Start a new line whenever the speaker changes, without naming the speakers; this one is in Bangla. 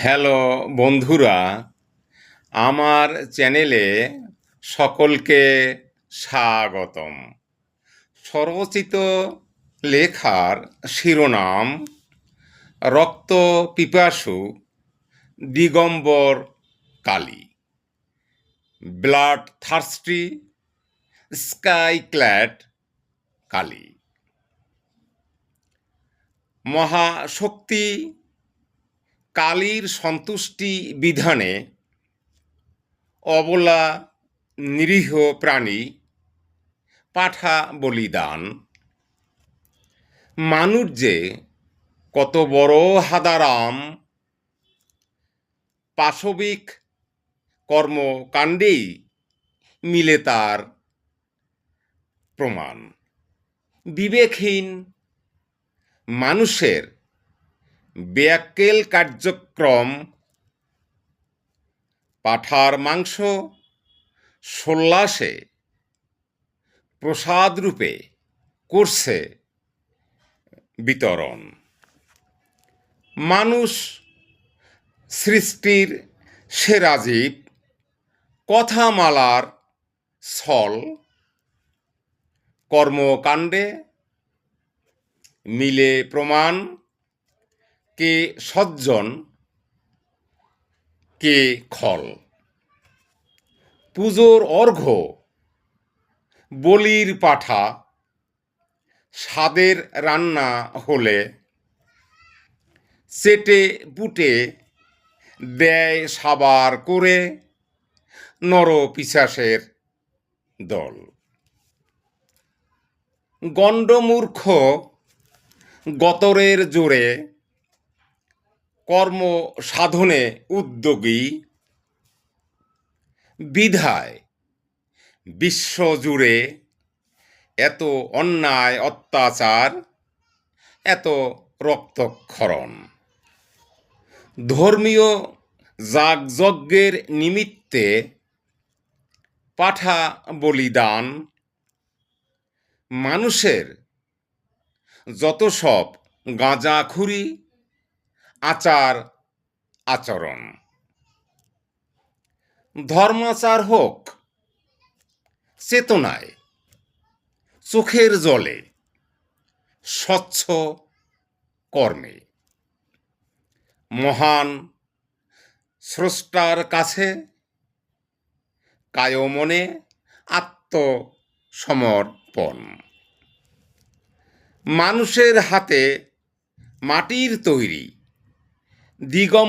হ্যালো বন্ধুরা, আমার চ্যানেলে সকলকে স্বাগতম। স্বরচিত লেখার শিরোনাম রক্ত পিপাসু দিগম্বর Kali, blood thirsty sky clad Kali. মহাশক্তি কালীর সন্তুষ্টি বিধানে অবলা নিরীহ প্রাণী পাঠা বলিদান। মানুষ যে কত বড় হাদারাম, পাশবিক কর্মকাণ্ডেই মিলে তার প্রমাণ। বিবেকহীন মানুষের ব্যাক্কেল কার্যক্রম পাঠার মাংস সোল্লাসে প্রসাদরূপে করছে বিতরণ। মানুষ সৃষ্টির সেরা জীব, কথামালার ছল কর্মকাণ্ডে মিলে প্রমাণ। কে সজ্জন কে খল। পুজোর অর্ঘ্য বলির পাঠা স্বাদের রান্না হলে চেটে পুটে দেয় সাবার করে নরপিশাচের দল। গণ্ডমূর্খ গতরের জোরে কর্ম সাধনে উদ্যোগী, বিধায় বিশ্বজুড়ে এত অন্যায় অত্যাচার, এত রক্তক্ষরণ। ধর্মীয় যাগযজ্ঞের নিমিত্তে পাঠা বলিদান। মানুষের যত সব গাঁজাখুরি আচার আচরণ। ধর্মাচার হোক চেতনায়, চোখের জলে, স্বচ্ছ কর্মে। মহান স্রষ্টার কাছে কায়মনে আত্মসমর্পণ। মানুষের হাতে মাটির তৈরি দিগম্বর